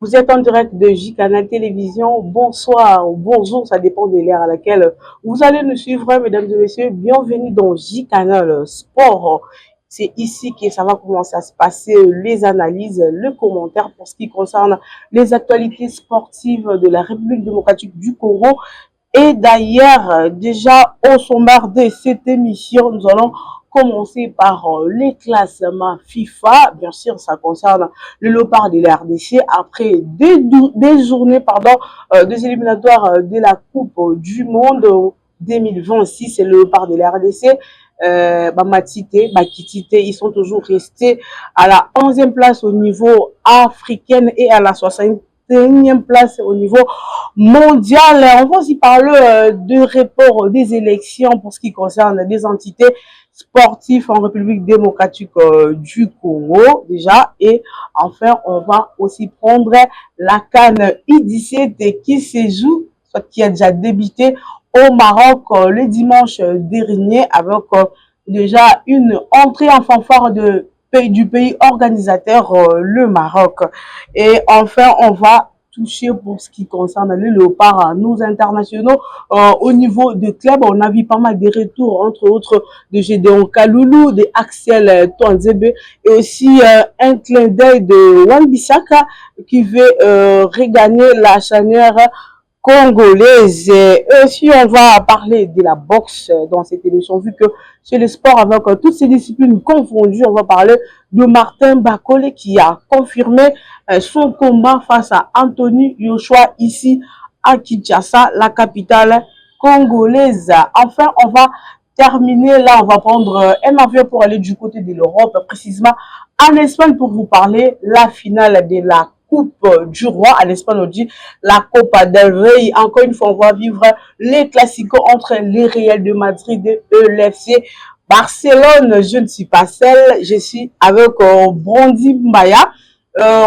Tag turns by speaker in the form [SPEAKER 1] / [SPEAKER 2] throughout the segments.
[SPEAKER 1] Vous êtes en direct de J-Canal Télévision. Bonsoir ou bonjour, ça dépend de l'ère à laquelle vous allez nous suivre, mesdames et messieurs. Bienvenue dans J-Canal Sport. C'est ici que ça va commencer à se passer, les analyses, le commentaire pour ce qui concerne les actualités sportives de la République démocratique du Congo. Et d'ailleurs, déjà au sommaire de cette émission, nous allons commencer par les classements FIFA. Bien sûr, ça concerne le Léopard de la RDC après des journées, des éliminatoires de la Coupe du Monde 2026. C'est le Léopard de la RDC. Bakitite, ils sont toujours restés à la 11e place au niveau africain et à la 61e place au niveau mondial. On va aussi parler de report des élections pour ce qui concerne des entités sportives en République démocratique du Congo déjà. Et enfin, on va aussi prendre la CAN U17 qui se joue, soit qui a déjà débuté au Maroc le dimanche dernier avec déjà une entrée en fanfare du pays organisateur, le Maroc. Et enfin, on va toucher pour ce qui concerne les Léopards, nos internationaux. Au niveau de club, on a vu pas mal de retours, entre autres de Gédéon Kaloulou, de Axel Tonzebe, et aussi un clin d'œil de Wan-Bissaka qui veut regagner la charnière congolaise. Et aussi, on va parler de la boxe dans cette émission, vu que c'est le sport avec toutes ces disciplines confondues. On va parler de Martin Bakole qui a confirmé son combat face à Anthony Joshua ici à Kinshasa, la capitale congolaise. Enfin, on va terminer là, on va prendre un avion pour aller du côté de l'Europe, précisément en Espagne, pour vous parler la finale de la Coupe du Roi. En Espagne, on dit la Copa del Rey. Encore une fois, on va vivre les classicos entre les Real de Madrid et l'FC Barcelone. Je ne suis pas seule, je suis avec Brandy Mbaya,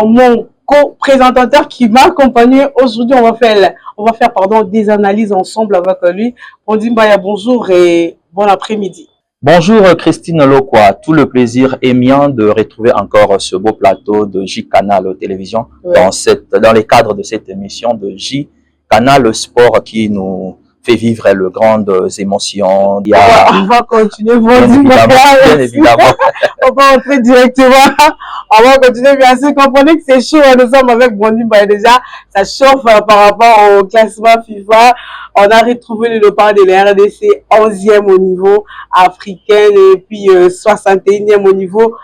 [SPEAKER 1] mon co-présentateur qui m'a accompagné aujourd'hui. On va faire des analyses ensemble avec lui. Brandy Mbaya, bonjour et bon après-midi.
[SPEAKER 2] Bonjour Christine Lokwa, tout le plaisir est mien de retrouver encore ce beau plateau de J-Canal Télévision, ouais, dans les cadres de cette émission de J-Canal Sport qui nous fait vivre les grandes émotions.
[SPEAKER 1] On va continuer, bien évidemment. On va entrer directement. On va continuer, bien sûr. Comprenez que c'est chaud. Nous sommes avec Brandy Mbaya déjà. Ça chauffe par rapport au classement FIFA. On a retrouvé le Léopard de la RDC 11e au niveau africain et puis 61e au niveau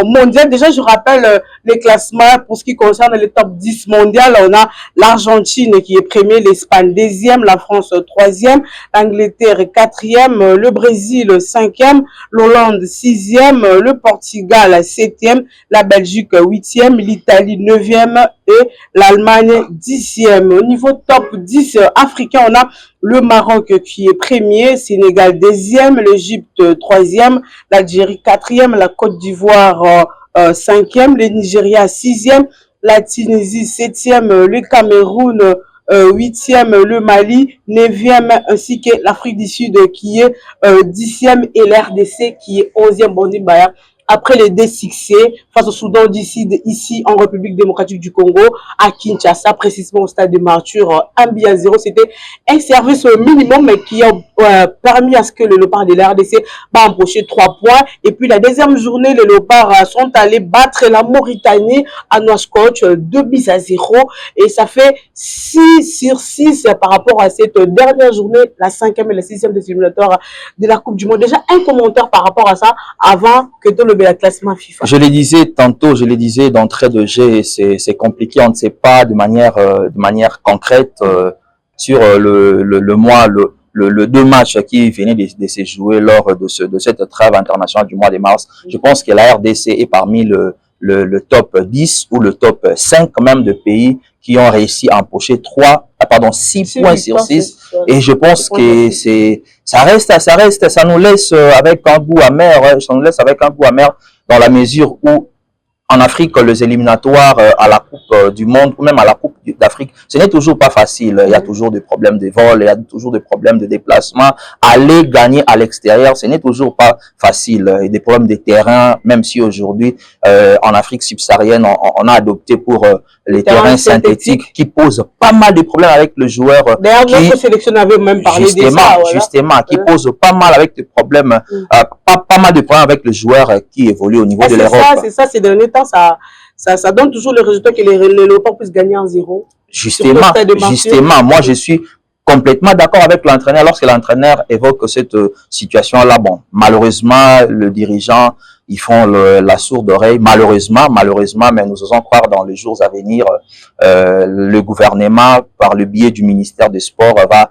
[SPEAKER 1] mondial. Déjà, je rappelle les classements pour ce qui concerne les top 10 mondial. On a l'Argentine qui est premier, l'Espagne 2e, la France 3e, l'Angleterre 4e, le Brésil 5e, l'Hollande 6e, le Portugal 7e, la Belgique 8e, l'Italie 9e et l'Allemagne 10e. Au niveau top 10 africain, on a le Maroc qui est premier, Sénégal 2e, l'Égypte 3e, l'Algérie 4e, la Côte d'Ivoire 5e, le Nigeria 6e, la Tunisie 7e, le Cameroun 8e, le Mali 9e, ainsi que l'Afrique du Sud qui est 10e et l'RDC qui est 11e. Brandy Mbaya, après les deux succès face au Soudan d'ici ici en République démocratique du Congo, à Kinshasa, précisément au stade de Martyr, 1-0, c'était un service minimum mais qui a permis à ce que le Léopard de la RDC va empocher 3 points. Et puis la deuxième journée, les Léopards sont allés battre la Mauritanie à Nouakchott 2-0 et ça fait 6/6 par rapport à cette dernière journée, la 5e et la 6e des éliminatoires de la Coupe du Monde. Déjà un commentaire par rapport à ça avant que tout le classement FIFA.
[SPEAKER 2] Je le disais tantôt, je le disais d'entrée de jeu, c'est compliqué, on ne sait pas de manière concrète sur le 2 matchs qui venaient de se jouer lors de cette trêve internationale du mois de mars. Je pense que la RDC est parmi le top 10 ou le top 5 même de pays qui ont réussi à empocher 6 points sur 6. Et je pense que ça nous laisse avec un goût amer, dans la mesure où en Afrique, les éliminatoires à la Coupe du Monde ou même à la Coupe d'Afrique, ce n'est toujours pas facile. Il y a toujours des problèmes de vol, il y a toujours des problèmes de déplacement. Aller gagner à l'extérieur, ce n'est toujours pas facile. Il y a des problèmes de terrain, même si aujourd'hui, en Afrique subsaharienne, on a adopté pour les terrains synthétiques qui posent pas mal de problèmes avec le joueur.
[SPEAKER 1] D'ailleurs, notre sélectionneur avait même parlé de ça.
[SPEAKER 2] Voilà. Justement, qui pose pas mal avec des problèmes, pas mal de problèmes avec le joueur qui évolue au niveau de l'Europe.
[SPEAKER 1] C'est ça, ces derniers temps, ça donne toujours le résultat que les Léopards puissent gagner en 0.
[SPEAKER 2] Justement, moi je suis complètement d'accord avec l'entraîneur lorsque l'entraîneur évoque cette situation-là. Bon, malheureusement, le dirigeant, ils font la sourde oreille, malheureusement, mais nous osons croire dans les jours à venir, le gouvernement, par le biais du ministère des Sports, va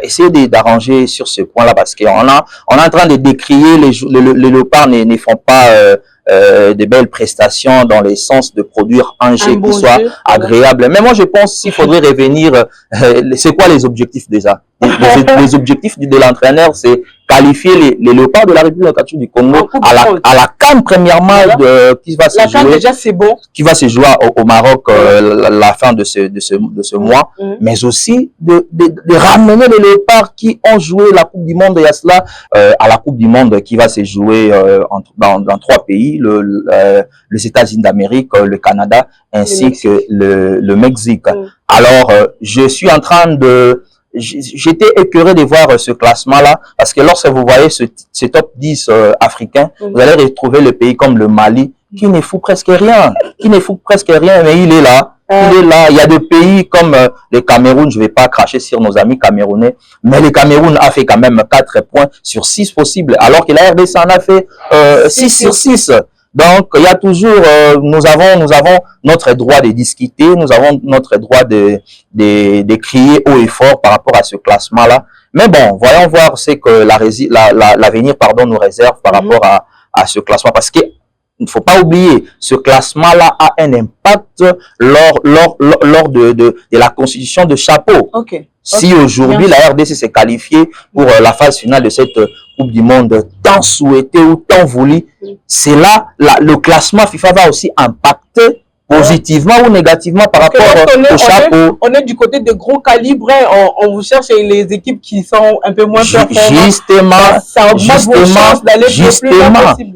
[SPEAKER 2] essayer d'arranger sur ce point-là, parce qu'on on est en train de décrier les léopards ne font pas de belles prestations dans le sens de produire un jeu qui soit agréable. Mais moi, je pense qu'il faudrait revenir, c'est quoi les objectifs déjà? Les objectifs de l'entraîneur, c'est qualifier les léopards de la République démocratique du Congo à la CAN premièrement, qui va se jouer.
[SPEAKER 1] Déjà, c'est bon.
[SPEAKER 2] Qui va se jouer au Maroc la fin de ce mois, mais aussi de ramener les léopards qui ont joué la Coupe du Monde, et à cela à la Coupe du Monde qui va se jouer dans 3 pays, les États-Unis d'Amérique, le Canada, ainsi que le Mexique. Alors, je suis en train de... J'étais écœuré de voir ce classement-là, parce que lorsque vous voyez ce top 10 africain, vous allez retrouver le pays comme le Mali, qui ne fout presque rien, mais il est là. Il y a des pays comme le Cameroun, je ne vais pas cracher sur nos amis camerounais, mais le Cameroun a fait quand même 4 points sur 6 possibles, alors que la RDC en a fait 6 sur 6. Donc, il y a toujours, nous avons notre droit de discuter, nous avons notre droit de crier haut et fort par rapport à ce classement-là. Mais bon, voyons voir ce que l'avenir, nous réserve par rapport à ce classement, parce que il ne faut pas oublier, ce classement-là a un impact lors de la constitution de Chapeau. Si aujourd'hui la RDC s'est qualifiée pour la phase finale de cette Coupe du Monde tant souhaitée ou tant voulue, c'est là, le classement FIFA va aussi impacter positivement ou négativement par rapport au Chapeau.
[SPEAKER 1] On est du côté de gros calibre, on vous cherche les équipes qui sont un peu moins performantes.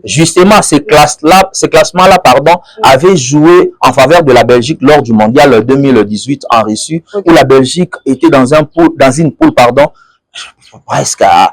[SPEAKER 2] Justement, ces classements-là, avaient joué en faveur de la Belgique lors du mondial 2018 en Russie, où la Belgique était dans une poule, presque à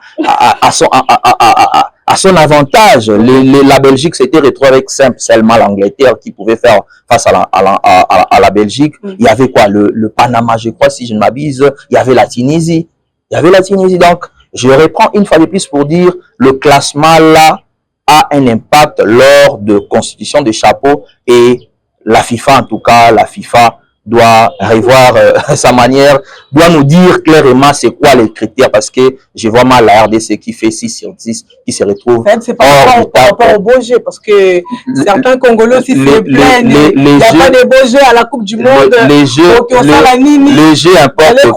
[SPEAKER 2] son avantage. La Belgique s'était retrouvée avec seulement l'Angleterre qui pouvait faire face à la Belgique. Il y avait quoi, le Panama, je crois, si je ne m'abuse. Il y avait la Tunisie. Donc, je reprends une fois de plus pour dire, le classement là a un impact lors de constitution de Chapeau, et la FIFA, en tout cas, doit revoir sa manière, doit nous dire clairement c'est quoi les critères, parce que je vois mal la RDC qui fait 6 sur 10, qui se retrouve
[SPEAKER 1] c'est par rapport au beau jeu, parce que certains Congolais aussi se plaignent, il n'y a pas de beau jeu à la Coupe du Monde,
[SPEAKER 2] les jeux importent peu.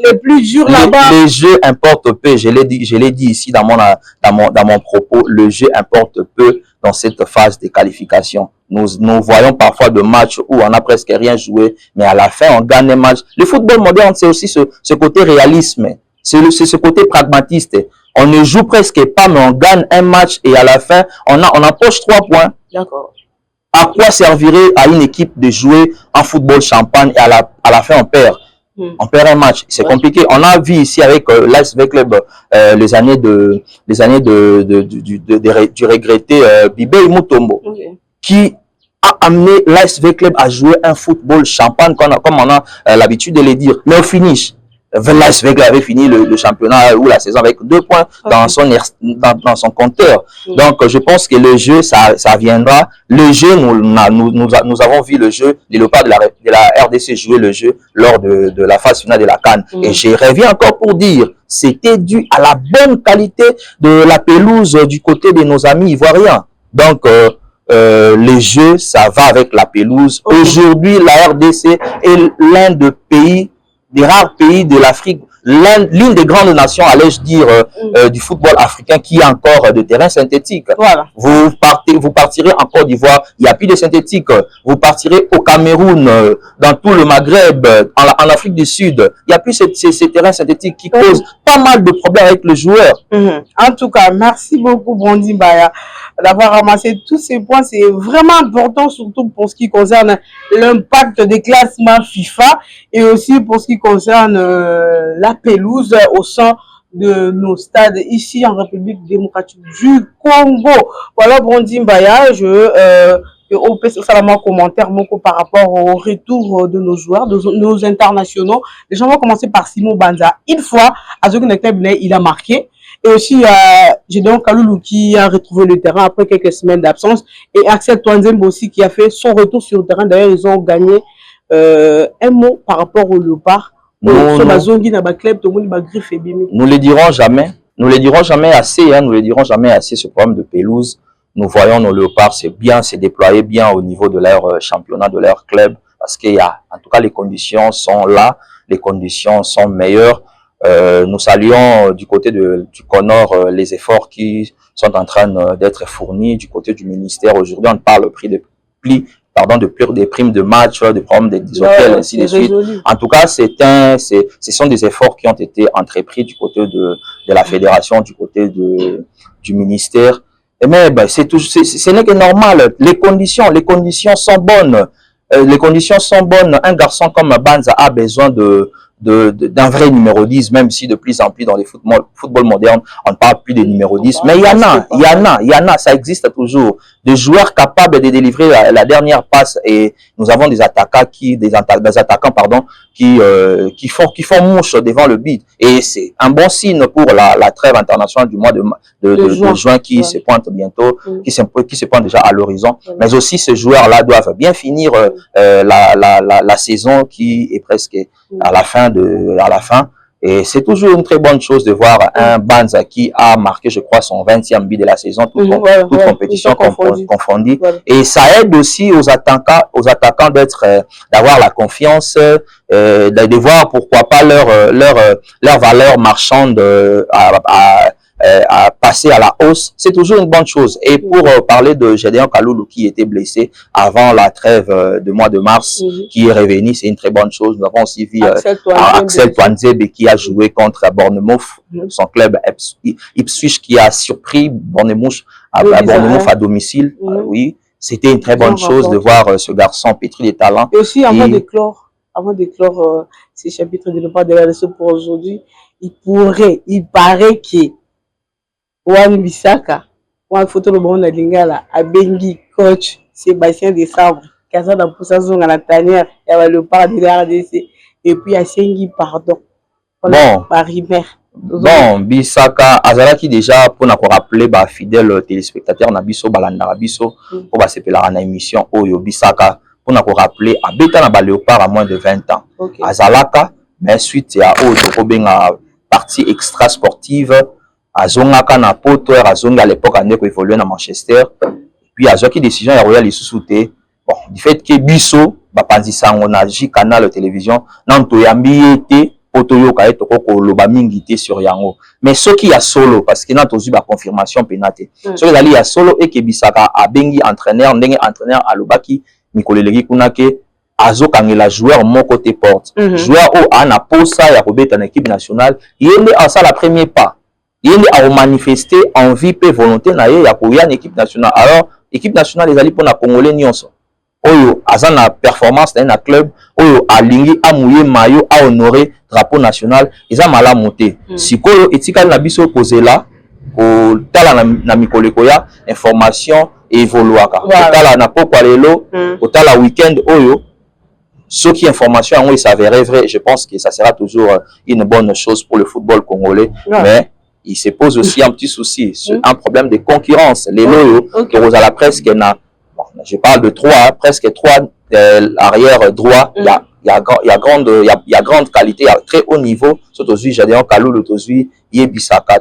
[SPEAKER 1] Les plus durs là-bas.
[SPEAKER 2] Les jeux importent peu, je l'ai dit ici dans mon propos, le jeu importe peu dans cette phase de qualification. Nous voyons parfois de matchs où on n'a presque rien joué, mais à la fin, on gagne un match. Le football moderne, c'est aussi ce côté réalisme, c'est ce côté pragmatiste. On ne joue presque pas, mais on gagne un match, et à la fin, on empoche 3 points.
[SPEAKER 1] D'accord.
[SPEAKER 2] À quoi servirait à une équipe de jouer en football champagne et à la fin, on perd? On perd un match, c'est compliqué. On a vu ici avec l'ASV Club les années du regretté Bibé Mutombo, qui a amené l'ASV Club à jouer un football champagne, comme on a l'habitude de le dire. Mais au finish, l'ASV Club avait fini le championnat ou la saison avec 2 points dans son compteur. Donc, je pense que le jeu, ça viendra. Le jeu, nous avons vu le jeu, les léopards de la RDC jouer le jeu lors de la phase finale de la CAN. Et je reviens encore pour dire, c'était dû à la bonne qualité de la pelouse du côté de nos amis ivoiriens. Donc, les jeux, ça va avec la pelouse. Aujourd'hui, la RDC est l'un des rares pays de l'Afrique l'une des grandes nations, allais-je dire, du football africain qui a encore de terrains synthétiques.
[SPEAKER 1] Voilà.
[SPEAKER 2] Vous partirez en Côte d'Ivoire, il n'y a plus de synthétique. Vous partirez au Cameroun, dans tout le Maghreb, en Afrique du Sud, il n'y a plus ces terrains synthétiques qui causent pas mal de problèmes avec le joueur.
[SPEAKER 1] En tout cas, merci beaucoup Bondi Mbaya d'avoir ramassé tous ces points. C'est vraiment important, surtout pour ce qui concerne l'impact des classements FIFA et aussi pour ce qui concerne la pelouse au sein de nos stades ici en République démocratique du Congo. Voilà Bondi Mbaya, au commentaire par rapport au retour de nos joueurs, de nos internationaux. Les gens vont commencer par Simon Banza. Une fois, il a marqué. Et aussi, j'ai donc Kaloulou qui a retrouvé le terrain après quelques semaines d'absence. Et Axel Twanzembo aussi qui a fait son retour sur le terrain. D'ailleurs, ils ont gagné un mot par rapport au Léopard.
[SPEAKER 2] Nous le dirons jamais. Nous le dirons jamais assez. Nous le dirons jamais assez ce problème de pelouse. Nous voyons nos Léopards, c'est déployé bien au niveau de leur championnat, de leur club. Parce qu'il y a, en tout cas, les conditions sont là. Les conditions sont meilleures. Nous saluons du côté du Conor les efforts qui sont en train d'être fournis du côté du ministère. Aujourd'hui, on parle des primes de match, des problèmes des hôtels, ainsi de suite. En tout cas, ce sont des efforts qui ont été entrepris du côté de la fédération, du côté du ministère. Mais ce n'est que normal. Les conditions sont bonnes. Les conditions sont bonnes. Un garçon comme Banza a besoin d'un vrai numéro 10, même si de plus en plus dans les football moderne, on ne parle plus de numéro 10. Mais il y en a, ça existe toujours. Des joueurs capables de délivrer la dernière passe et nous avons des attaquants qui font mouche devant le but. Et c'est un bon signe pour la trêve internationale du mois de juin qui se pointe bientôt, qui se pointe déjà à l'horizon. Mais aussi ces joueurs-là doivent bien finir la saison qui est presque à la fin. Et c'est toujours une très bonne chose de voir un Banza qui a marqué, je crois, son 20e but de la saison, toute compétition confondue. Et ça aide aussi aux attaquants d'avoir la confiance, de voir pourquoi pas leur valeur marchande à passer à la hausse. C'est toujours une bonne chose. Et pour parler de Gédéon Kaloulou qui était blessé avant la trêve du mois de mars, qui est revenu, c'est une très bonne chose. Nous avons aussi vu Axel Twanzebe qui a joué contre Bournemouth, son club Ipswich qui a surpris Bournemouth à domicile. Oui, c'était une très bonne chose de voir ce garçon pétri de talent.
[SPEAKER 1] Et aussi avant de clore ces chapitres de l'Europe de la leçon pour aujourd'hui, il paraît que Wan Bissaka, Wan photo le bon de Lingala, a Bengi, coach Sébastien Desabre, qui a dans pour sa zone à la tanière, il y avait le part de la RDC, et puis à Sengi, pardon.
[SPEAKER 2] Bon,
[SPEAKER 1] Paris-Mère.
[SPEAKER 2] Bon, Bissaka, Azala qui déjà, pour nous rappeler, fidèle téléspectateur, Nabiso, Balandarabiso, pour va s'appeler la émission, Oyo Bissaka, pour nous rappeler, à Beta na Léopard à moins de 20 ans. Azalaka, mais suite à Oyo, partie extra sportive, Azongaka na poto azonga à l'époque ande ko évoluer na Manchester puis azaki décision ya Royal Isusuté bon du fait que biso bapanzisa ngo na J canal télévision nanto yambi été poto yoka eto ko loba mingi té sur yango mais ce qui a solo parce que nanto zu ba confirmation penate ce que ali ya solo et que Bissaka abengi entraîneur ndenge entraîneur alobaki mikoleleki kuna ke azokangela joueur mon côté porte joueur o ana posa ya kobeta na équipe nationale yende en ça la premier pas. Il a manifesté envie et volonté na ye ya koya na équipe nationale. Alors équipe nationale les alliés pour na congolais nyonso. Oyo azana performance na club, oyo alingi amouye maillot a honorer drapeau national, eza mala monter. Sikoyo etikali na biso kozela ko tala na mikoleko ya information évoluaka. Tala na pokwa lelo, tala week-end oyo ce qui information il s'avérait vrai, je pense que ça sera toujours une bonne chose pour le football congolais, mais il se pose aussi un petit souci, un problème de concurrence. Les loyaux, que vous allez presque, je parle de presque trois arrière droit. Il y a grande qualité, à très haut niveau. Surtout Gédéon Kaloulou, Yebisaka,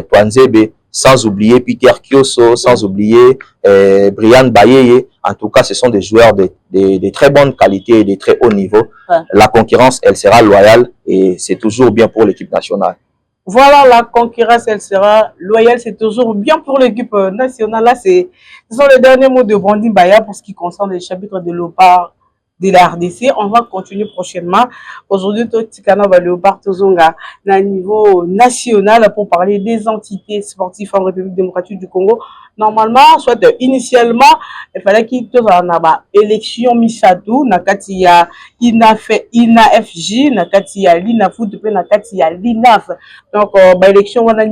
[SPEAKER 2] Twanzebe. sans oublier Peter Kioso, sans oublier Brian Bayeye. En tout cas, ce sont des joueurs de très bonne qualité et de très haut niveau. Ouais. La concurrence, elle sera loyale et c'est toujours bien pour l'équipe nationale.
[SPEAKER 1] Voilà, la concurrence, elle sera loyale, c'est toujours bien pour l'équipe nationale. Là, ce sont les derniers mots de Brandine Baya pour ce qui concerne les chapitres de Léopard de la RDC. On va continuer prochainement. Aujourd'hui, Tikana va Léopard Tozonga à niveau national pour parler des entités sportives en République démocratique du Congo. Normalement, soit initialement, il fallait qu'il y ait une élection Misatou, nakati ya INAFJ, nakati ya l'INAFOOT, nakati ya l'INAF. Donc, l'élection, on a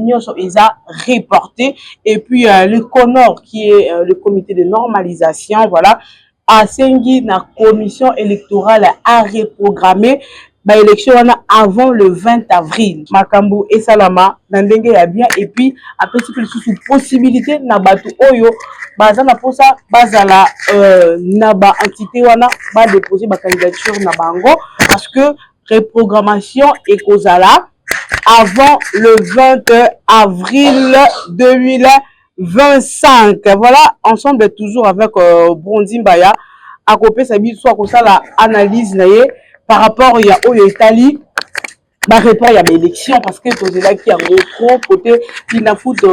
[SPEAKER 1] reporté. Et puis, le CONOR, qui est le comité de normalisation, voilà, a sengi na commission électorale a reprogrammé l'élection avant le 20 avril. Makambo et Salama, Nandenge ya bien, et puis après c'est plus sous possibilité na batu oyo bazana pour ça bazala naba entité wana ba déposer ba candidature na bango parce que reprogrammation et kozala avant le 20 avril 2025. Voilà, ensemble toujours avec Brandine Baya à côté ça soit comme ça la analyse par rapport il y a Italie bah répond il y a l'élection parce que tous là qui a trop côté il a foot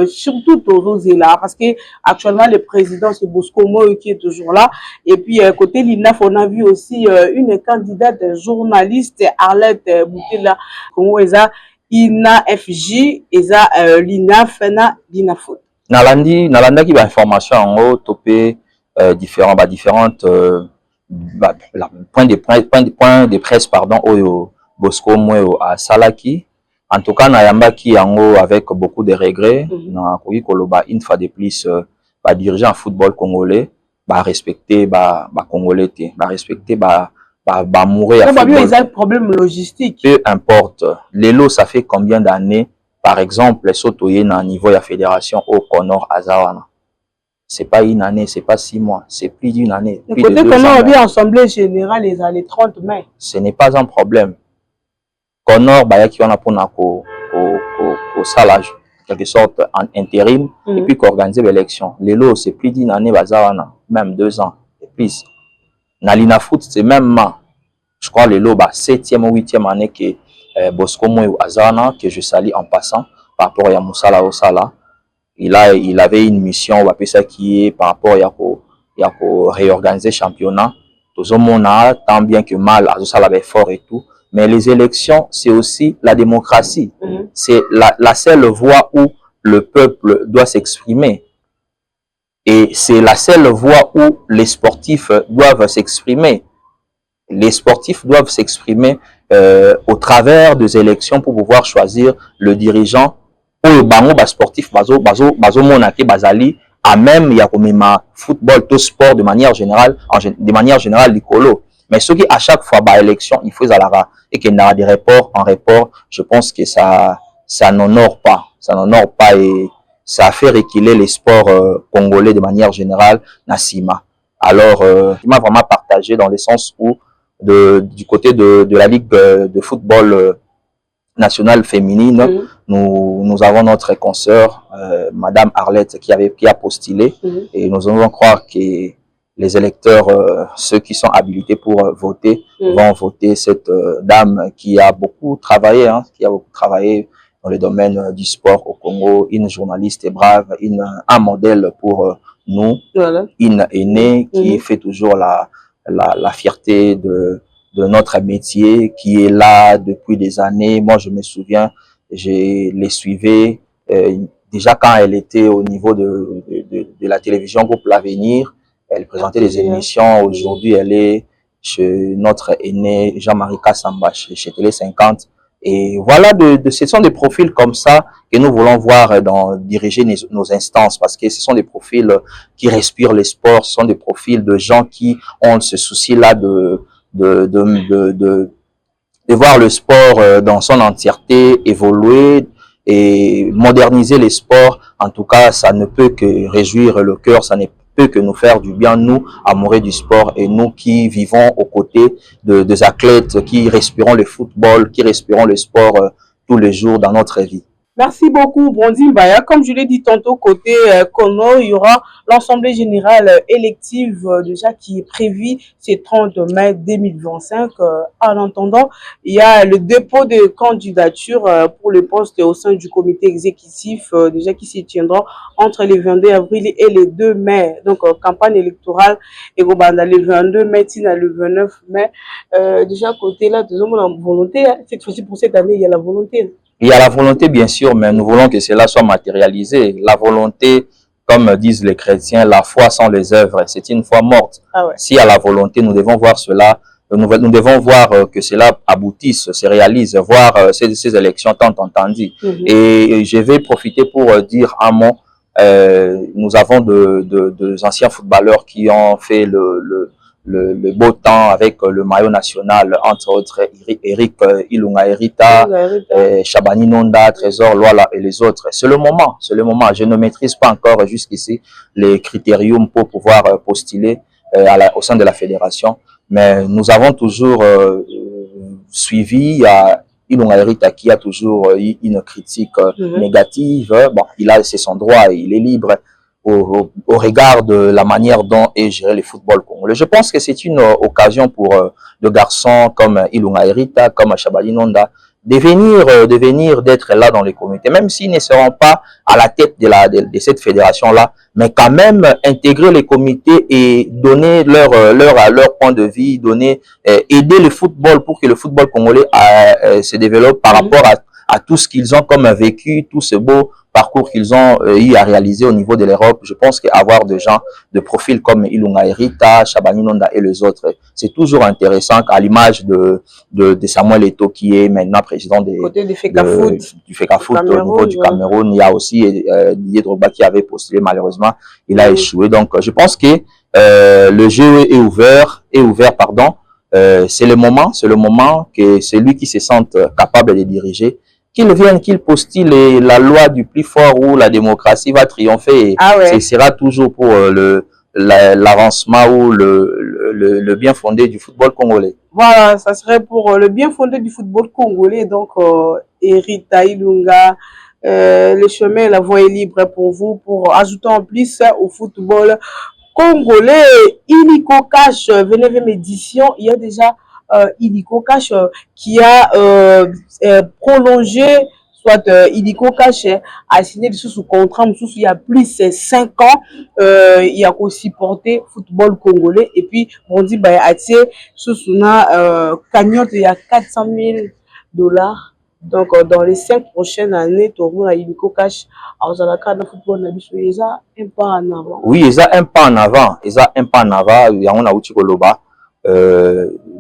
[SPEAKER 1] surtout tous là parce que actuellement le président c'est Bosco Moyo qui est toujours là et puis côté l'INAF on a vu aussi une candidate journaliste Arlette Boutela comment eza INAFJ eza l'INAF na l'INAFOOT.
[SPEAKER 2] Nalanda qui va information en haut topé différentes points de presse pardon au Bosco Moyo à Salaki. En tout cas nayamba qui en haut avec beaucoup de regrets na koyi koloba une fois de plus dirigeant football congolais respecter congolais té respecter mourir.
[SPEAKER 1] Il y a un problème logistique.
[SPEAKER 2] Peu importe. Lelo ça fait combien d'années? Par exemple, les Sotoye na niveau de la fédération au Conor Azawana. C'est pas une année, c'est pas 6 mois, c'est plus d'une année.
[SPEAKER 1] Le côté Conor a bien assemblée générale les années 30 mai.
[SPEAKER 2] Ce n'est pas un problème. Conor, qui en a pour au salage, quelque sorte en intérim, et puis qu'organiser l'élection. L'élo, c'est plus d'une année, Bazawana, même 2 ans, et plus. Nalina Foot, c'est même, je crois, l'élo, 7e ou 8e année que Bosco Moyo Azana, que je salue en passant, par rapport à Moussala Osala. Il avait une mission, on va appeler ça, qui est par rapport à réorganiser le championnat. Tout le monde a tant bien que mal, Azosala avait fort et tout. Mais les élections, c'est aussi la démocratie. C'est la seule voie où le peuple doit s'exprimer. Et c'est la seule voie où les sportifs doivent s'exprimer. Les sportifs doivent s'exprimer au travers des élections pour pouvoir choisir le dirigeant ou le sportif bazo monake bazali à même il y a comme football tout sport de manière générale l'icolo mais ce qui à chaque fois élection il faut alara et qu'il y a des reports en report je pense que ça n'honore pas et ça fait reculer les sports congolais de manière générale Nassima. Alors il m'a vraiment partagé dans le sens où du côté de la ligue de football nationale féminine, nous avons notre consoeur, Madame Arlette, qui a postulé, et nous allons croire que les électeurs, ceux qui sont habilités pour voter, vont voter cette dame qui a beaucoup travaillé, dans le domaine du sport au Congo, une journaliste brave, un modèle pour nous, une aînée qui fait toujours la fierté de notre métier, qui est là depuis des années. Moi, je me souviens, je les suivais déjà quand elle était au niveau de la télévision Groupe L'Avenir. Elle présentait des émissions. Aujourd'hui, elle est chez notre aîné Jean-Marie Kassamba, chez Télé 50. Et voilà, ce sont des profils comme ça que nous voulons voir diriger nos instances, parce que ce sont des profils qui respirent les sports, ce sont des profils de gens qui ont ce souci-là de voir le sport dans son entièreté évoluer et moderniser les sports. En tout cas, ça ne peut que réjouir le cœur, ça ne peut que nous faire du bien, nous, amoureux du sport, et nous qui vivons aux côtés des athlètes, qui respirons le football, qui respirons le sport tous les jours dans notre vie.
[SPEAKER 1] Merci beaucoup, Brondi Mbaya. Comme je l'ai dit tantôt, côté Kono, il y aura l'Assemblée générale élective déjà qui est prévue ce 30 mai 2025. En attendant, il y a le dépôt de candidature pour le poste au sein du comité exécutif déjà qui s'y tiendra entre le 22 avril et le 2 mai. Donc, campagne électorale et le 22 mai, le 29 mai. Déjà, côté là, nous avons la volonté. Cette fois-ci, pour cette année, il y a la volonté.
[SPEAKER 2] Il y a la volonté, bien sûr, mais nous voulons que cela soit matérialisé. La volonté, comme disent les chrétiens, la foi sans les œuvres, c'est une foi morte.
[SPEAKER 1] Ah ouais.
[SPEAKER 2] S'il y a la volonté, nous devons voir cela, nous devons voir que cela aboutisse, se réalise, voir ces élections tant entendues. Et je vais profiter pour dire un mot. Nous avons deux anciens footballeurs qui ont fait le beau temps avec le maillot national, entre autres Eric Ilunga Erita, Shabani Nonda, Trésor Loala et les autres. C'est le moment, c'est le moment. Je ne maîtrise pas encore jusqu'ici les critériums pour pouvoir postuler au sein de la fédération, mais nous avons toujours suivi Ilunga Erita qui a toujours eu une critique négative. Bon, c'est son droit, il est libre au regard de la manière dont est géré le football congolais. Je pense que c'est une occasion pour de garçons comme Ilunga Erita, comme Shabani Nonda, d'être là dans les comités, même s'ils ne seront pas à la tête de cette fédération-là, mais quand même intégrer les comités et donner leur point de vue, aider le football pour que le football congolais se développe par rapport à tout ce qu'ils ont comme vécu, tout ce beau parcours qu'ils ont eu à réaliser au niveau de l'Europe. Je pense qu'avoir des gens de profil comme Ilunga Erita, Shabani Nonda et les autres, c'est toujours intéressant, à l'image de Samuel Eto'o qui est maintenant président du FECAFOOT au niveau du Cameroun. Il y a aussi Didier Drogba qui avait postulé, malheureusement, il a échoué. Donc je pense que le jeu est ouvert, c'est le moment que celui qui se sente capable de diriger, qu'il vienne, qu'il postule, la loi du plus fort où la démocratie va triompher. Ce sera toujours pour l'avancement ou le bien fondé du football congolais.
[SPEAKER 1] Voilà, ça serait pour le bien fondé du football congolais. Donc, Erita Ilunga, le chemin, la voie est libre pour vous, pour ajouter en plus au football congolais. Illico Cash, 29e édition, il y a déjà Illico Cash qui a prolongé, soit Illico Cash a signé sous contrat, il y a plus de 5 ans, il a aussi porté football congolais, et puis on dit bah Atie sous una cagnotte il y a 400 000 $. Donc dans les 5 prochaines années, tout le monde a Illico Cash dans le football national, ils ont un pas en avant.
[SPEAKER 2] Oui, ils ont un pas en avant, il y a on a outil Koloba.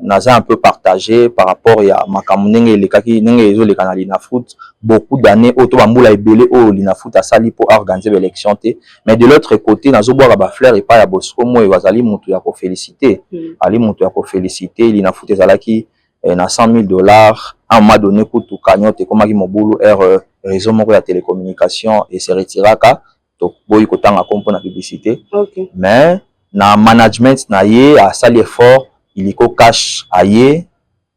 [SPEAKER 2] Naza un peu partagé par rapport à Makamunenge et les kaki nenge les canaux Linafoot. Beaucoup d'années auto bamboula ebele au Linafoot a sali pour organiser l'élection, mais de l'autre côté nazo boire ba fleur et pas ya Bosco mo et wazali mutu ya ko féliciter ali mutu ya ko féliciter Linafoot ezalaki na 100 000 $. À un moment donné kutu cagnotte comme aki mobulu réseau moko ya télécommunication et se retiraka to boyi kotanga kompo na publicité. Mais na management na ye a sali effort Illico Cash aye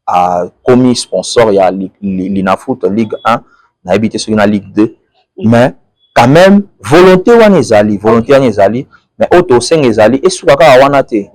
[SPEAKER 2] a commis sponsor ya Linafoot Ligue 1 na habité sur la Ligue 2, mais quand même volonté wana ezali mais auto seng ezali eswaka wana te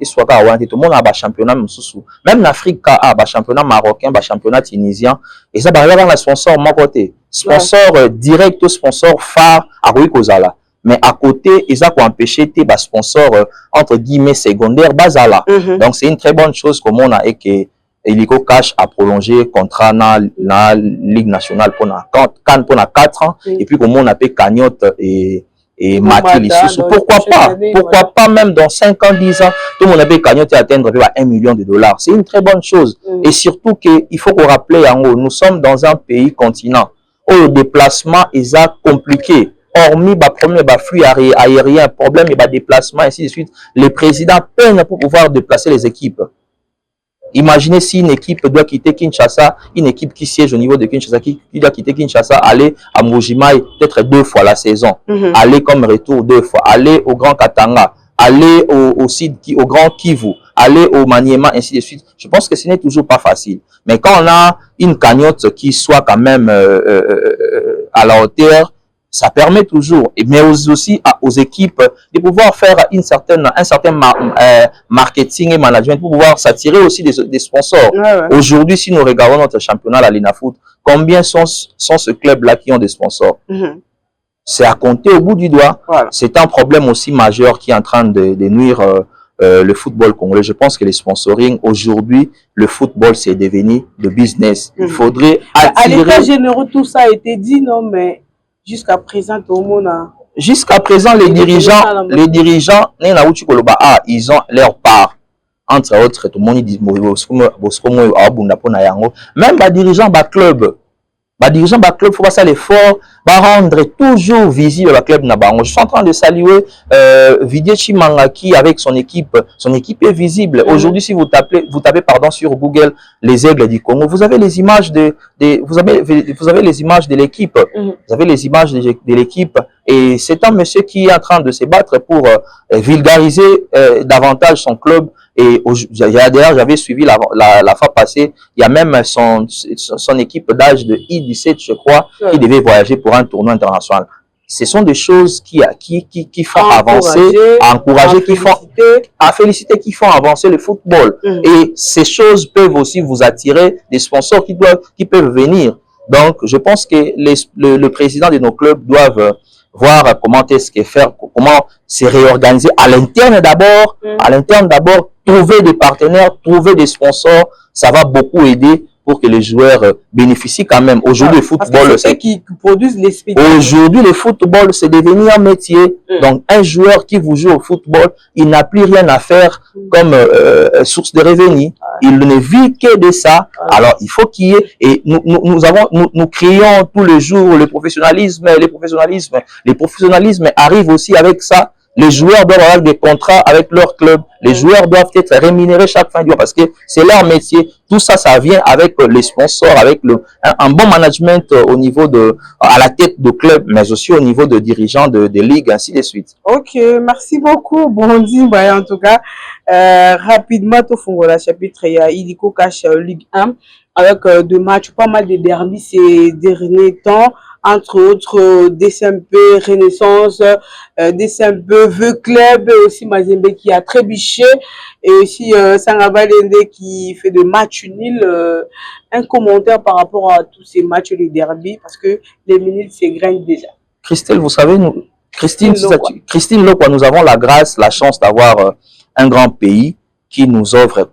[SPEAKER 2] tout le monde a ba championnat mususu même en Afrique ba championnat marocain ba championnat tunisien et ça ba la sponsor mon côté sponsor direct ou sponsor phare a kozala. Mais à côté, ils ont empêché tes sponsors entre guillemets secondaires bazala. Donc c'est une très bonne chose comme on a et que Illico Cash a prolongé contrat dans la Ligue nationale pour 4 ans et puis comme on a fait cagnotte et Mathieu pourquoi pas même dans 5 ans 10 ans tout le monde a fait cagnotte et atteindre $1 million. C'est une très bonne chose et surtout que il faut qu'on rappelle en haut, nous sommes dans un pays continent où le déplacement est compliqué. Hormis premier flux aérien, problème et déplacement, ainsi de suite, les présidents peinent pour pouvoir déplacer les équipes. Imaginez si une équipe doit quitter Kinshasa, une équipe qui siège au niveau de Kinshasa, qui doit quitter Kinshasa, aller à Mbuji-Mayi peut-être 2 fois la saison, aller comme retour 2 fois, aller au Grand Katanga, aller au Grand Kivu, aller au maniement, ainsi de suite. Je pense que ce n'est toujours pas facile. Mais quand on a une cagnotte qui soit quand même à la hauteur, ça permet toujours, mais aussi aux équipes de pouvoir faire un certain marketing et management pour pouvoir s'attirer aussi des sponsors. Ouais. Aujourd'hui, si nous regardons notre championnat, la Linafoot, combien sont ce club-là qui ont des sponsors? C'est à compter au bout du doigt. Voilà. C'est un problème aussi majeur qui est en train de nuire le football congolais. Je pense que les sponsoring, aujourd'hui, le football, c'est devenu le business. Il faudrait attirer...
[SPEAKER 1] À l'état généraux, tout ça a été dit, non, mais jusqu'à présent, tout le monde a...
[SPEAKER 2] Jusqu'à présent, les dirigeants, ils ont leur part. Entre autres, tout le monde dit, même les dirigeants de club, faut pas ça l'effort, va rendre toujours visible le club Nabango. Je suis en train de saluer Vidier Chimangaki avec son équipe. Son équipe est visible. Aujourd'hui, si vous tapez sur Google les Aigles du Congo, vous avez les images vous avez les images de l'équipe. Vous avez les images de l'équipe. Et c'est un monsieur qui est en train de se battre pour vulgariser davantage son club. Et d'ailleurs, j'avais suivi la fois passée, il y a même son équipe d'âge de I-17, je crois, qui devait voyager pour un tournoi international. Ce sont des choses qui font avancer, à encourager, à féliciter, qui font avancer le football. Et ces choses peuvent aussi vous attirer des sponsors qui peuvent venir. Donc, je pense que le président de nos clubs doivent voir comment est-ce que faire, comment se réorganiser à l'interne d'abord, trouver des partenaires, trouver des sponsors, ça va beaucoup aider pour que les joueurs bénéficient quand même. Aujourd'hui, le football,
[SPEAKER 1] c'est qui produisent les
[SPEAKER 2] Aujourd'hui, le football, c'est devenu un métier. Donc, un joueur qui vous joue au football, il n'a plus rien à faire comme source de revenus. Il ne vit que de ça. Alors, il faut qu'il y ait, et nous crions tous les jours le professionnalisme. Le professionnalisme arrive aussi avec ça. Les joueurs doivent avoir des contrats avec leur club. Les joueurs doivent être rémunérés chaque fin du mois parce que c'est leur métier. Tout ça, ça vient avec les sponsors, avec un bon management au niveau à la tête de club, mais aussi au niveau de dirigeants de ligues, ainsi de suite.
[SPEAKER 1] Ok, merci beaucoup, Bondi. En tout cas, rapidement, au fond de la chapitre, il y a Illico Cash Ligue 1 avec deux matchs, pas mal de derbies ces derniers temps. Entre autres, DCMP Renaissance, DCMP Veu Club, et aussi Mazembe qui a trébuché, et aussi Sangabalende qui fait de matchs nuls. Un commentaire par rapport à tous ces matchs de derby, parce que les minutes s'égrènent déjà.
[SPEAKER 2] Christelle, vous savez, Christine Lokwa, nous avons la grâce, la chance d'avoir un grand pays qui nous offre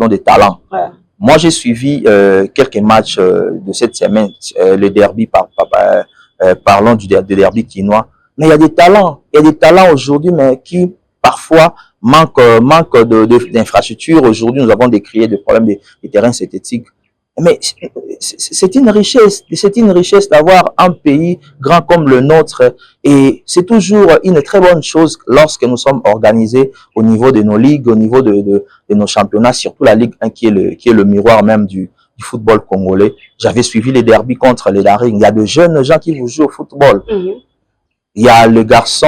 [SPEAKER 2] des talents. Ouais. Moi, j'ai suivi quelques matchs de cette semaine, le derby, parlons du derby quinois. Mais il y a des talents aujourd'hui, mais qui parfois manquent d'infrastructures. Aujourd'hui, nous avons décrié des problèmes des terrains synthétiques. Mais c'est une richesse d'avoir un pays grand comme le nôtre, et c'est toujours une très bonne chose lorsque nous sommes organisés au niveau de nos ligues, au niveau de nos championnats, surtout la Ligue 1 qui est le miroir même du football congolais. J'avais suivi les derbys contre les Daring. Il y a de jeunes gens qui vous jouent au football. Il y a le garçon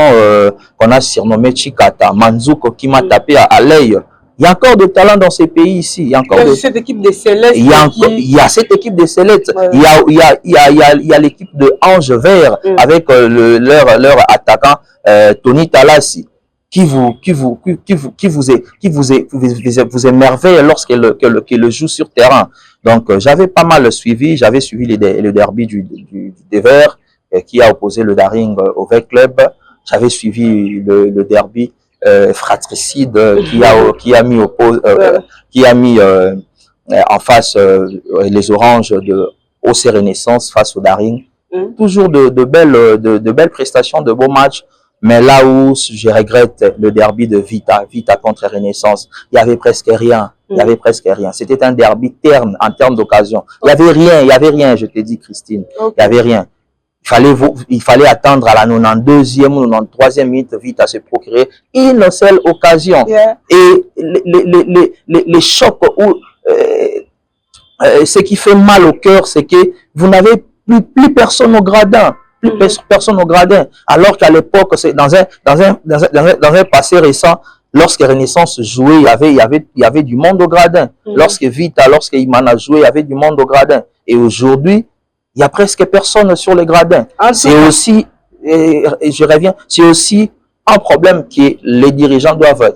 [SPEAKER 2] qu'on a surnommé Chikata, Manzuko, qui m'a tapé à l'œil. Il y a encore de talent dans ces pays ici. Il y a encore
[SPEAKER 1] cette équipe de Céleste.
[SPEAKER 2] Il y a cette équipe de Céleste. Ouais. Il y a l'équipe de Ange Vert avec leur attaquant Tony Talassi qui vous émerveille lorsqu'il le joue sur terrain. Donc j'avais pas mal suivi. J'avais suivi le derby des Verts qui a opposé le Daring au Vert Club. J'avais suivi le derby fratricide qui a mis en face les oranges de OC Renaissance face au Daring. Toujours de belles prestations, de beaux matchs, mais là où je regrette le derby de Vita contre Renaissance, il y avait presque rien. C'était un derby terne en termes d'occasion. Il y avait rien, je te dis, Christine. Il y avait rien. Il fallait attendre à la 92e ou 93e minute vite à se procurer une seule occasion. Et les chocs, ce qui fait mal au cœur, c'est que vous n'avez plus personne au gradin. Personne au gradin. Alors qu'à l'époque, c'est dans un passé récent, Lorsque Renaissance jouait, il y avait du monde au gradin. Lorsque Vita, lorsque Imana jouait, il y avait du monde au gradin. Et aujourd'hui, il n'y a presque personne sur les gradins. C'est aussi, et je reviens, c'est aussi un problème que les dirigeants doivent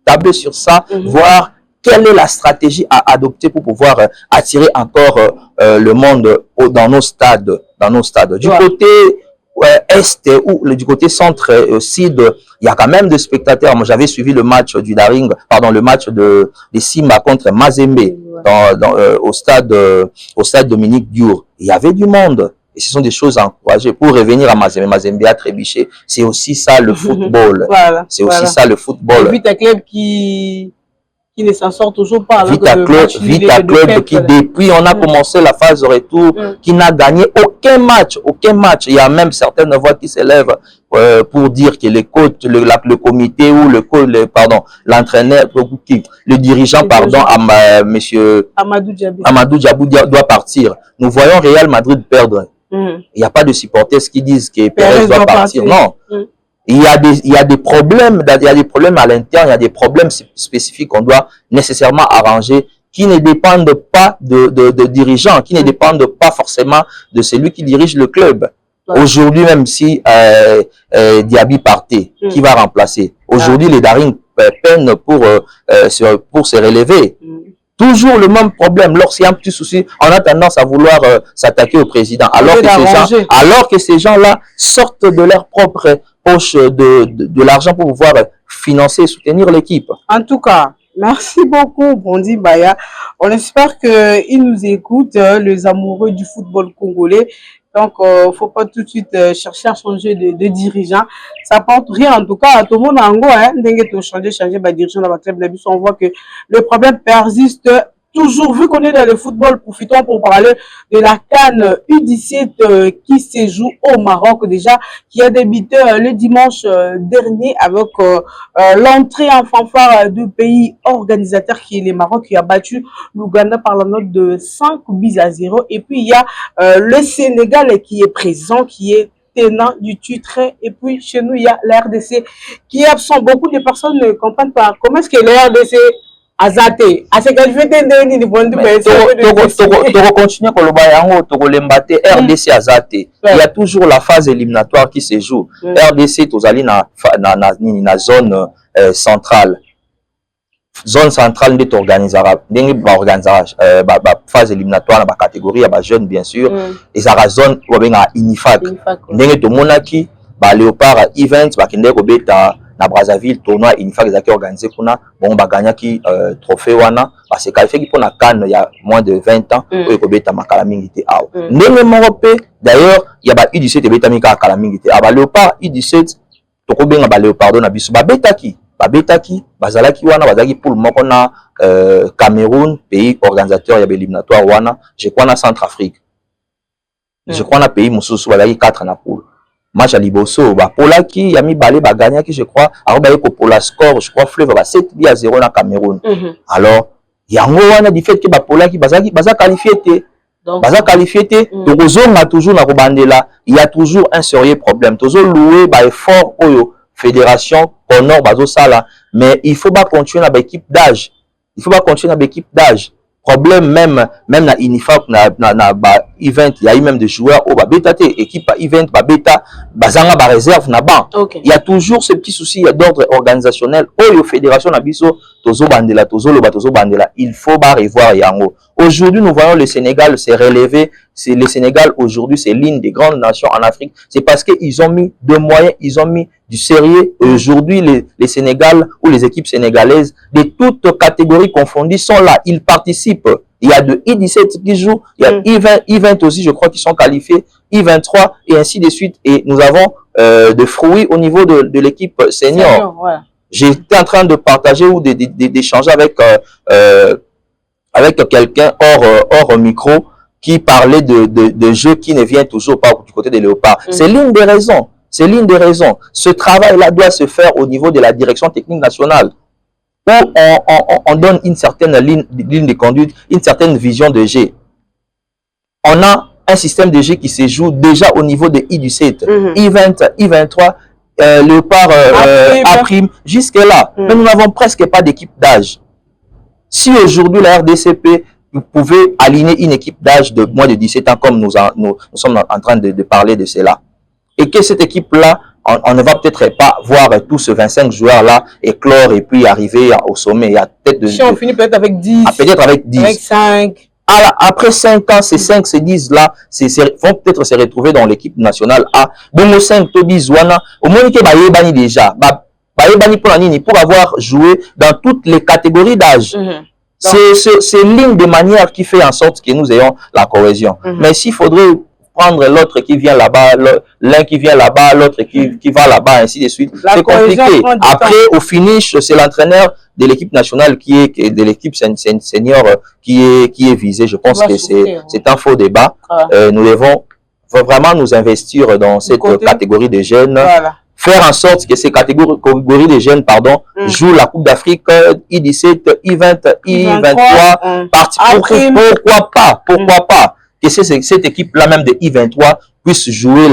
[SPEAKER 2] tabler sur ça, voir quelle est la stratégie à adopter pour pouvoir attirer encore le monde dans nos stades. Du côté est ou du côté centre-sud, il y a quand même des spectateurs. Moi, j'avais suivi le match du Daring, pardon, le match de Simba contre Mazembe au stade Dominique Diour. Il y avait du monde. Et ce sont des choses à encourager. Pour revenir à Mazembe à trébucher, c'est aussi ça le football. C'est aussi ça le football.
[SPEAKER 1] Et puis, un club qui ne s'en sort toujours pas.
[SPEAKER 2] Vita Club qui, depuis on a commencé la phase de retour, qui n'a gagné aucun match. Il y a même certaines voix qui s'élèvent pour dire que les coachs, le comité ou l'entraîneur, le dirigeant, monsieur Amadou Diabou doit partir. Nous voyons Real Madrid perdre. Il n'y a pas de supporters qui disent que Pérez doit partir. Non. Il y a des problèmes à l'interne, il y a des problèmes spécifiques qu'on doit nécessairement arranger, qui ne dépendent pas de dirigeants, qui ne dépendent pas forcément de celui qui dirige le club. Aujourd'hui, même si Diaby partait, qui va remplacer? Aujourd'hui, les Daring peinent pour se relever. Toujours le même problème. Lorsqu'il y a un petit souci, on a tendance à vouloir s'attaquer au président, alors que ces gens-là sortent de leur propre poche de l'argent pour pouvoir financer et soutenir l'équipe.
[SPEAKER 1] En tout cas, merci beaucoup, Bondi Baya. On espère qu'ils nous écoutent, les amoureux du football congolais. Donc, faut pas tout de suite chercher à changer de dirigeant. Ça porte rien, en tout cas, à tout le monde en go, hein. Dès que tu changer, bah, dirigeant dans la club, on voit que le problème persiste toujours. Vu qu'on est dans le football, profitons pour parler de la CAN U17 qui se joue au Maroc déjà, qui a débuté le dimanche dernier avec l'entrée en fanfare du pays organisateur qui est le Maroc, qui a battu l'Ouganda par la note de 5-0. Et puis il y a le Sénégal qui est présent, qui est tenant du titre. Et puis chez nous, il y a la RDC qui est absent. Beaucoup de personnes ne comprennent pas comment est-ce que la RDC Azate, à ce qu'elle fait des
[SPEAKER 2] continuer RDC Azate. Il y a toujours la phase éliminatoire qui se joue. RDC, tozali na zone centrale. Zone centrale n'est organisée. Phase éliminatoire dans la catégorie, il y a jeunes bien sûr. Et ça la zone où il y a Inifag. N'est to monaki, Léopard event, na Brazzaville tournoi Inifag qui organisé kuna bon baganya qui trophée wana parce que fait pour na CAN il y a moins de 20 ans et ko beta makala mingi te aw ndenge moko d'ailleurs il y a ba U17 beta mika kala mingi te aba Léopard U17 to ko benga ba Léopard na biso ba betaki bazalaki wana bazalaki pour moko na Cameroun pays organisateur ya éliminatoire wana je crois na Centrafrique je crois na pays mususu bazalaki 4 na poule. Match à Liboso, Polaki, Yami Balé, Gagnaki, je crois, alors pour la score, je crois, Fleuve, 7-0 dans Cameroun. Alors, il y a un du fait que Polaki, Baza qualifié, toujours dans Bandela, il y a toujours un sérieux problème. Toujours loué, effort, fédération, honor, Bazo Sala, mais il faut pas continuer avec l'équipe d'âge. Problème même na Inifak na event il y a eu même des joueurs au beta équipe event beta bazanga ba réserve na ban. Il y a toujours ce petit souci d'ordre organisationnel au fédération na biso tozo bandela il faut ba revoir yango. Aujourd'hui nous voyons le Sénégal s'est relevé, c'est le Sénégal aujourd'hui c'est l'une des grandes nations en Afrique, c'est parce que ils ont mis de moyens, ils ont mis du sérieux. Aujourd'hui les Sénégal ou les équipes sénégalaises de toutes catégories confondues sont là, ils participent. Il y a de I17 qui jouent, il y a I20 aussi, je crois, qui sont qualifiés, I23 et ainsi de suite. Et nous avons des fruits au niveau de l'équipe senior. J'étais en train de partager ou d'échanger avec quelqu'un hors micro qui parlait de jeux qui ne viennent toujours pas du côté des Léopards. C'est l'une des raisons. Ce travail-là doit se faire au niveau de la direction technique nationale, où on donne une certaine ligne de conduite, une certaine vision de jeu. On a un système de jeu qui se joue déjà au niveau de I17, I20, I23. Léopard A', jusque-là. Mais nous n'avons presque pas d'équipe d'âge. Si aujourd'hui la RDCP, vous pouvez aligner une équipe d'âge de moins de 17 ans comme nous sommes en train de parler de cela. Et que cette équipe-là, on ne va peut-être pas voir tous ces 25 joueurs-là éclore et puis arriver au sommet. Il y a peut-être
[SPEAKER 1] si on finit peut-être avec 10.
[SPEAKER 2] Peut-être avec 10.
[SPEAKER 1] Avec 5.
[SPEAKER 2] Alors, après 5 ans, ces 5, ces 10-là, vont peut-être se retrouver dans l'équipe nationale A. Bon, 5, 10, au moins, il y déjà. Pour avoir joué dans toutes les catégories d'âge. C'est l'une des manières qui fait en sorte que nous ayons la cohésion. Mais s'il faudrait prendre l'autre qui vient là-bas, l'un qui vient là-bas, l'autre qui va là-bas, ainsi de suite, c'est compliqué. Après, au finish, c'est l'entraîneur de l'équipe nationale de l'équipe senior qui est visé. Je pense que c'est un faux débat. Nous devons vraiment nous investir dans cette catégorie de jeunes. Voilà. Faire en sorte que ces catégories de jeunes, jouent la Coupe d'Afrique I17, I20, I23, pourquoi pas que cette équipe-là même de I23 puisse jouer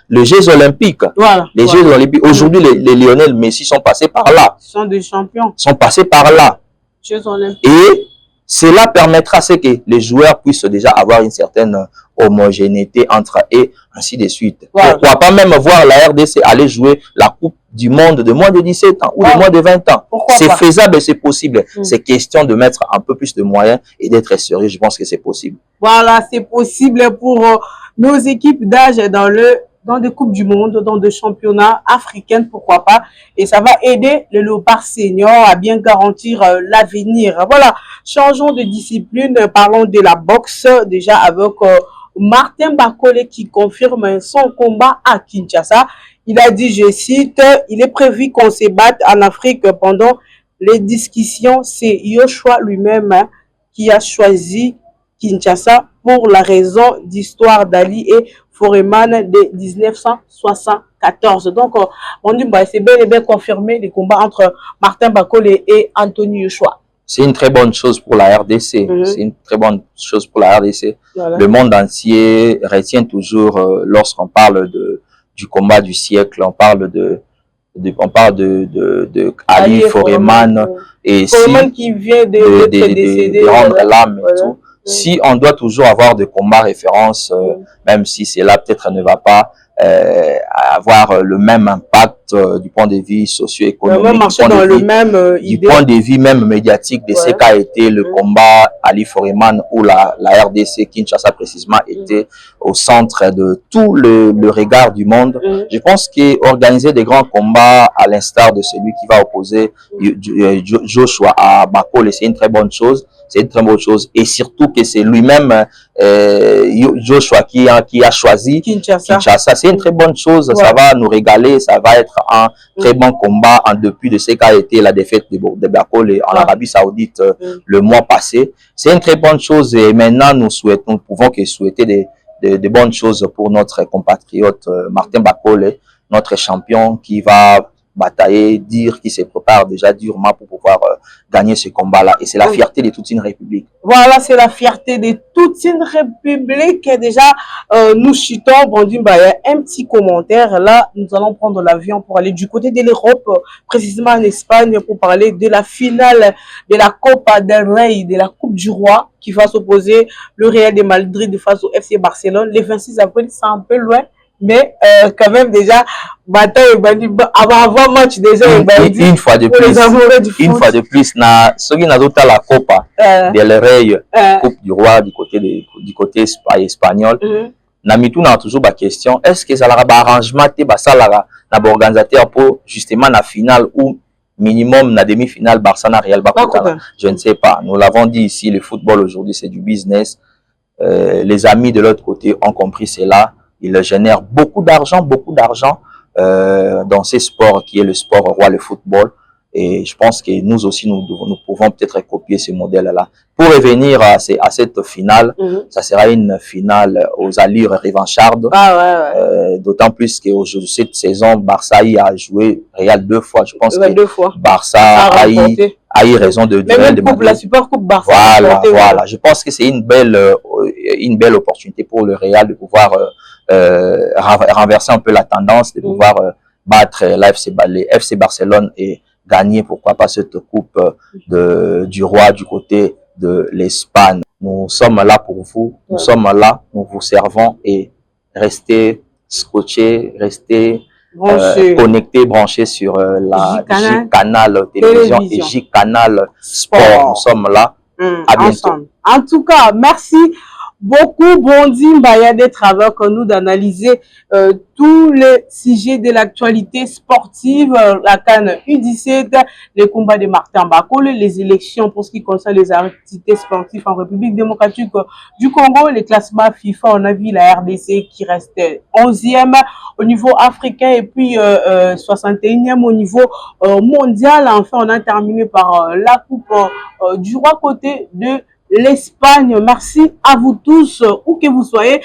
[SPEAKER 2] les Jeux Olympiques. Voilà, les Jeux Olympiques. Aujourd'hui, les Lionel Messi sont passés par là.
[SPEAKER 1] Ils sont des champions.
[SPEAKER 2] Sont passés par là.
[SPEAKER 1] Jeux Olympiques.
[SPEAKER 2] Et cela permettra à ce que les joueurs puissent déjà avoir une certaine homogénéité entre eux, et ainsi de suite. Voilà. Pourquoi pas même voir la RDC aller jouer la Coupe du Monde de moins de 17 ans ou de moins de 20 ans. C'est faisable et c'est possible. C'est question de mettre un peu plus de moyens et d'être sérieux. Je pense que c'est possible.
[SPEAKER 1] Voilà, c'est possible pour nos équipes d'âge dans des Coupes du Monde, dans des championnats africains, pourquoi pas. Et ça va aider le Léopard senior à bien garantir l'avenir. Voilà, changeons de discipline. Parlons de la boxe déjà avec Martin Bakole qui confirme son combat à Kinshasa. Il a dit, je cite, il est prévu qu'on se batte en Afrique pendant les discussions. C'est Yoshua lui-même qui a choisi Kinshasa pour la raison d'histoire d'Ali et Foreman de 1974. Donc, on dit, c'est bel et bien confirmé les combats entre Martin Bakole et Anthony Yoshua.
[SPEAKER 2] C'est une très bonne chose pour la RDC. C'est une très bonne chose pour la RDC. Voilà. Le monde entier retient toujours, lorsqu'on parle du combat du siècle, on parle de Ali Foreman et
[SPEAKER 1] Foreman qui vient de décéder,
[SPEAKER 2] rendre l'âme et tout. Si on doit toujours avoir des combats références, même si cela peut-être ne va pas avoir le même impact du point de vue socio-économique, du point de vue même médiatique de ce qu'a été le combat Ali Foreman, où la RDC Kinshasa précisément était au centre de tout le regard du monde. Je pense qu'organiser des grands combats à l'instar de celui qui va opposer Joshua à Bakole, c'est une très bonne chose. C'est une très bonne chose. Et surtout que c'est lui-même, Joshua, qui a choisi Kinshasa. C'est une très bonne chose. Ouais. Ça va nous régaler. Ça va être un très bon combat en dépit de ce qu'a été la défaite de Bakole en Arabie Saoudite le mois passé. C'est une très bonne chose. Et maintenant, nous pouvons que souhaiter de bonnes choses pour notre compatriote Martin Bakole, notre champion qui va batailler, dire qu'il se prépare déjà durement pour pouvoir gagner ce combat-là. Et c'est la fierté de toute une république.
[SPEAKER 1] Voilà, c'est la fierté de toute une république. Et déjà, nous chutons, Brandine, il y a un petit commentaire. Là, nous allons prendre l'avion pour aller du côté de l'Europe, précisément en Espagne, pour parler de la finale de la Copa del Rey, de la Coupe du Roi, qui va s'opposer le Real de Madrid face au FC Barcelone. Le 26 avril, c'est un peu loin. Mais quand même déjà avant match déjà
[SPEAKER 2] une fois de plus na soki nazota la Copa del Rey Coupe du Roi du côté espagnol na mitu na toujours ba question est-ce que ça la ba arrangement te ba salara na ba organisateur pour justement la finale ou minimum na demi-finale Barça na Real Bakota. Je ne sais pas, nous l'avons dit ici, le football aujourd'hui c'est du business. Les amis de l'autre côté ont compris cela. Il génère beaucoup d'argent dans ces sports qui est le sport roi, le football. Et je pense que nous aussi, nous pouvons peut-être copier ce modèle-là. Pour revenir à cette finale, ça sera une finale aux allures revanchardes. D'autant plus que cette saison, Barça a joué Real 2 fois. Je pense que Barça a eu raison de
[SPEAKER 1] la Super Coupe Barça.
[SPEAKER 2] Voilà. Je pense que c'est une belle opportunité pour le Real de pouvoir renverser un peu la tendance, de pouvoir battre les FC Barcelone et gagner, pourquoi pas, cette coupe du roi du côté de l'Espagne. Nous sommes là pour vous, nous sommes là, nous vous servons et restez scotchés, restez connectés, branchés sur la J-Canal télévision et J-Canal Sport. Nous sommes là. À bientôt.
[SPEAKER 1] Ensemble. En tout cas, merci beaucoup, Bondi Mbaya, d'être avec nous, d'analyser tous les sujets de l'actualité sportive, la CAN U17, les combats de Martin Bakole, les élections pour ce qui concerne les activités sportives en République démocratique du Congo, les classements FIFA. On a vu la RDC qui restait 11e au niveau africain et puis 61e au niveau mondial. Enfin, on a terminé par la coupe du roi côté de l'Espagne. Merci à vous tous, où que vous soyez,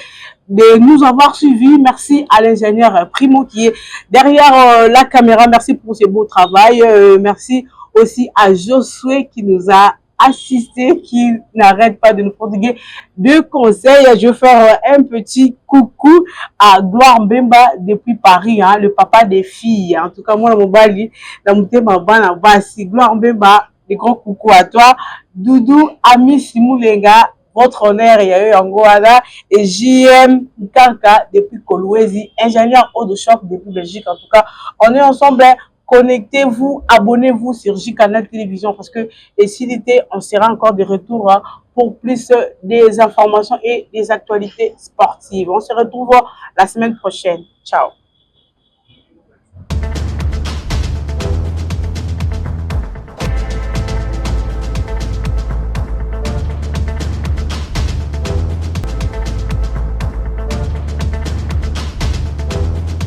[SPEAKER 1] de nous avoir suivis. Merci à l'ingénieur Primo qui est derrière la caméra. Merci pour ce beau travail. Merci aussi à Josué qui nous a assisté, qui n'arrête pas de nous prodiguer de conseils. Je vais faire un petit coucou à Gloire Mbemba depuis Paris, hein, le papa des filles. En tout cas, moi, mon bali, dans mon thème, Gloire Mbemba, des gros coucou à toi. Doudou, Ami Simoulenga, votre honneur, Yayo Angoada, et JM Kanka depuis Kolwezi, ingénieur haut de choc depuis Belgique. En tout cas, on est ensemble. Connectez-vous, abonnez-vous sur J-Canal Télévision parce que, et s'il était, on sera encore de retour pour plus des informations et des actualités sportives. On se retrouve la semaine prochaine. Ciao.